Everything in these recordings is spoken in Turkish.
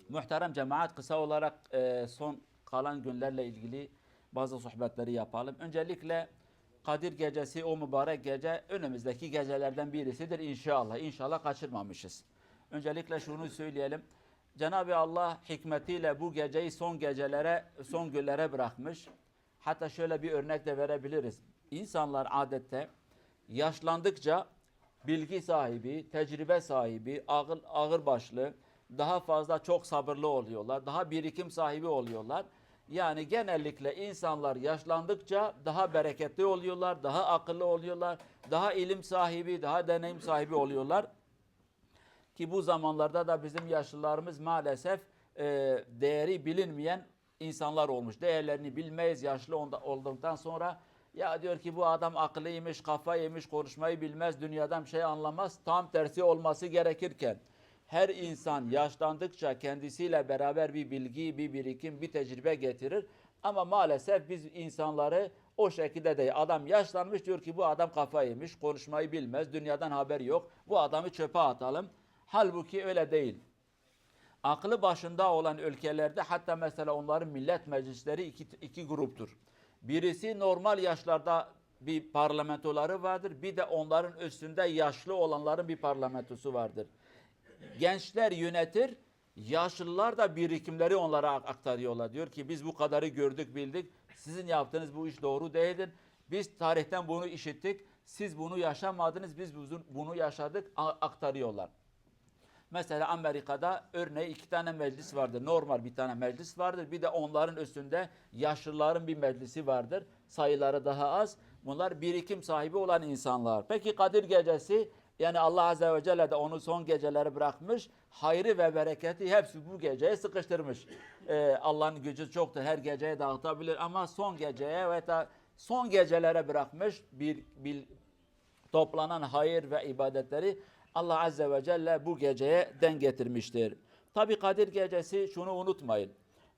Muhterem cemaat, kısa olarak son kalan günlerle ilgili bazı sohbetleri yapalım. Öncelikle Kadir Gecesi, o mübarek gece önümüzdeki gecelerden birisidir inşallah. İnşallah kaçırmamışız. Öncelikle şunu söyleyelim. Cenab-ı Allah hikmetiyle bu geceyi son gecelere, son günlere bırakmış. Hatta şöyle bir örnek de verebiliriz. İnsanlar adette yaşlandıkça bilgi sahibi, tecrübe sahibi, ağırbaşlı, daha fazla çok sabırlı oluyorlar. Daha birikim sahibi oluyorlar. Yani genellikle insanlar yaşlandıkça daha bereketli oluyorlar, daha akıllı oluyorlar, daha ilim sahibi, daha deneyim sahibi oluyorlar. Ki bu zamanlarda da bizim yaşlılarımız maalesef değeri bilinmeyen insanlar olmuş. Değerlerini bilmeyiz yaşlı olduktan sonra. Ya diyor ki bu adam akıllıymış, kafa yemiş, konuşmayı bilmez, dünyadan bir şey anlamaz. Tam tersi olması gerekirken her insan yaşlandıkça kendisiyle beraber bir bilgi, bir birikim, bir tecrübe getirir. Ama maalesef biz insanları o şekilde değil. Adam yaşlanmış, diyor ki bu adam kafa yemiş, konuşmayı bilmez, dünyadan haberi yok. Bu adamı çöpe atalım. Halbuki öyle değil. Aklı başında olan ülkelerde hatta mesela onların millet meclisleri iki gruptur. Birisi normal yaşlarda bir parlamentoları vardır. Bir de onların üstünde yaşlı olanların bir parlamentosu vardır. Gençler yönetir, yaşlılar da birikimleri onlara aktarıyorlar. Diyor ki biz bu kadarı gördük, bildik. Sizin yaptığınız bu iş doğru değildir. Biz tarihten bunu işittik. Siz bunu yaşamadınız, biz bunu yaşadık, aktarıyorlar. Mesela Amerika'da örneğin 2 tane meclis vardır. Normal bir tane meclis vardır. Bir de onların üstünde yaşlıların bir meclisi vardır. Sayıları daha az. Bunlar birikim sahibi olan insanlar. Peki Kadir Gecesi, yani Allah Azze ve Celle de onu son geceleri bırakmış. Hayrı ve bereketi hepsi bu geceye sıkıştırmış. Allah'ın gücü çoktur. Her geceye dağıtabilir ama son geceye ve da son gecelere bırakmış bir toplanan hayır ve ibadetleri Allah Azze ve Celle bu geceye denk getirmiştir. Tabi Kadir Gecesi, şunu unutmayın.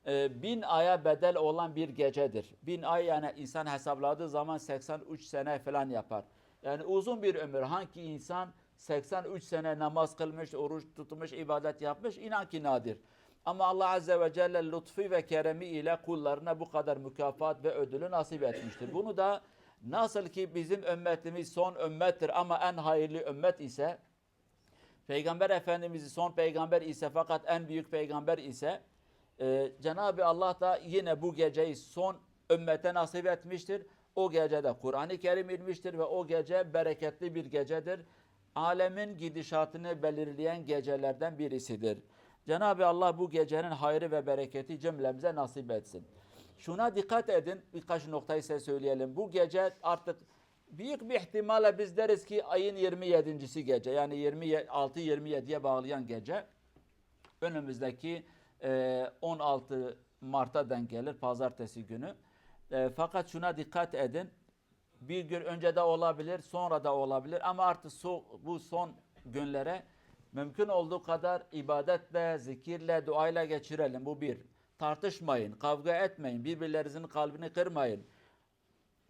1000 aya bedel olan bir gecedir. 1000 ay yani insan hesapladığı zaman 83 sene falan yapar. Yani uzun bir ömür. Hangi insan 83 sene namaz kılmış, oruç tutmuş, ibadet yapmış? İnan ki nadir. Ama Allah Azze ve Celle lütfu ve keremi ile kullarına bu kadar mükafat ve ödülü nasip etmiştir. Bunu da nasıl ki bizim ümmetimiz son ümmettir ama en hayırlı ümmet ise, Peygamber Efendimiz son peygamber ise fakat en büyük peygamber ise Cenab-ı Allah da yine bu geceyi son ümmete nasip etmiştir. O gecede Kur'an-ı Kerim inmiştir ve o gece bereketli bir gecedir. Alemin gidişatını belirleyen gecelerden birisidir. Cenab-ı Allah bu gecenin hayrı ve bereketi cümlemize nasip etsin. Şuna dikkat edin, birkaç noktayı size söyleyelim. Bu gece artık büyük bir ihtimalle biz deriz ki ayın 27.si gece, yani 26-27'ye bağlayan gece önümüzdeki 16 Mart'a denk gelir, pazartesi günü. Fakat şuna dikkat edin, bir gün önce de olabilir, sonra da olabilir ama artık bu son günlere mümkün olduğu kadar ibadetle, zikirle, duayla geçirelim. Bu bir. Tartışmayın, kavga etmeyin, birbirlerinizin kalbini kırmayın.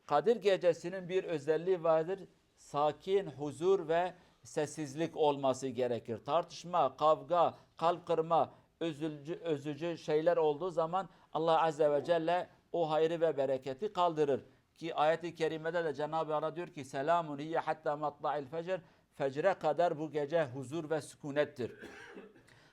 Kadir Gecesi'nin bir özelliği vardır. Sakin, huzur ve sessizlik olması gerekir. Tartışma, kavga, kalp kırma, özücü şeyler olduğu zaman Allah Azze ve Celle o hayrı ve bereketi kaldırır. Ki ayet-i kerimede de Cenab-ı Allah diyor ki selamun hiyye hatta matla'il fecr, fecre kadar bu gece huzur ve sükunettir.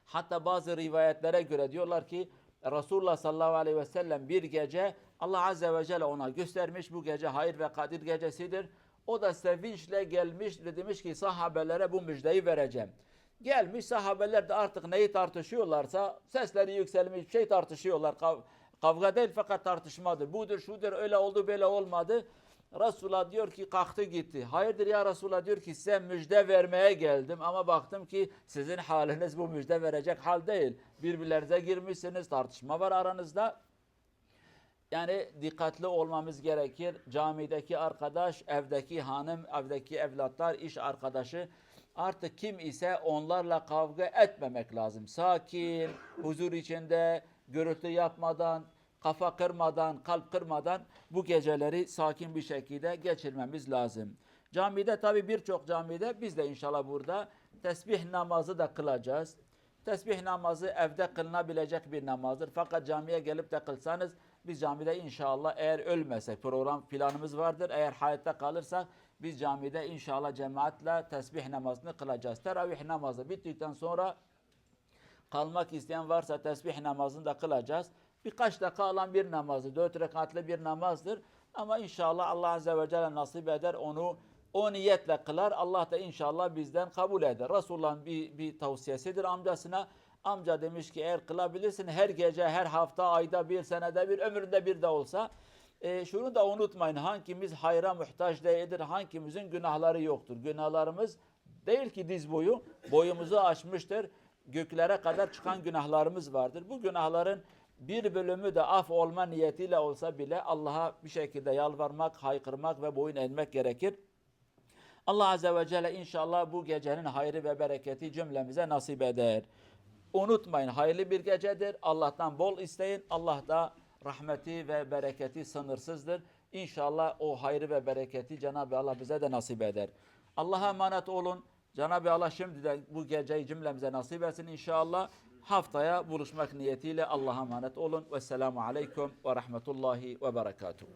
Hatta bazı rivayetlere göre diyorlar ki Resulullah sallallahu aleyhi ve sellem bir gece Allah Azze ve Celle ona göstermiş, bu gece hayır ve kadir gecesidir. O da sevinçle gelmiş ve demiş ki sahabelere bu müjdeyi vereceğim. Gelmiş, sahabeler de artık neyi tartışıyorlarsa sesleri yükselmiş, bir şey tartışıyorlar. Kavga değil fakat tartışmadır. Budur, şudur, öyle oldu, böyle olmadı. Resulullah diyor ki kalktı gitti. Hayırdır ya Resulullah, diyor ki size müjde vermeye geldim ama baktım ki sizin haliniz bu müjde verecek hal değil. Birbirlerinize girmişsiniz, tartışma var aranızda. Yani dikkatli olmamız gerekir. Camideki arkadaş, evdeki hanım, evdeki evlatlar, iş arkadaşı, artık kim ise onlarla kavga etmemek lazım. Sakin, huzur içinde, gürültü yapmadan, kafa kırmadan, kalp kırmadan bu geceleri sakin bir şekilde geçirmemiz lazım. Camide tabi birçok camide, biz de inşallah burada tesbih namazı da kılacağız. Tesbih namazı evde kılınabilecek bir namazdır. Fakat camiye gelip de kılsanız biz camide inşallah eğer ölmesek, program planımız vardır. Eğer hayatta kalırsak biz camide inşallah cemaatle tesbih namazını kılacağız. Teravih namazı bittikten sonra kalmak isteyen varsa tesbih namazını da kılacağız. Birkaç dakika alan bir namazdır. 4 rekatlı bir namazdır. Ama inşallah Allah Azze ve Celle nasip eder onu o niyetle kılar. Allah da inşallah bizden kabul eder. Resulullah'ın bir tavsiyesidir amcasına. Amca demiş ki eğer kılabilirsin her gece, her hafta, ayda bir, senede bir, ömründe bir de olsa. Şunu da unutmayın. Hangimiz hayra muhtaç değildir. Hangimizin günahları yoktur. Günahlarımız değil ki diz boyu, boyumuzu aşmıştır. Göklere kadar çıkan günahlarımız vardır. Bu günahların bir bölümü de af olma niyetiyle olsa bile Allah'a bir şekilde yalvarmak, haykırmak ve boyun eğmek gerekir. Allah Azze ve Celle inşallah bu gecenin hayrı ve bereketi cümlemize nasip eder. Unutmayın hayırlı bir gecedir. Allah'tan bol isteyin. Allah da rahmeti ve bereketi sınırsızdır. İnşallah o hayrı ve bereketi Cenab-ı Allah bize de nasip eder. Allah'a emanet olun. Cenab-ı Allah şimdiden bu geceyi cümlemize nasip etsin inşallah. Haftaya buluşmak niyetiyle Allah'a emanet olun. Vesselamu aleyküm ve rahmetullahi ve berekatuhu.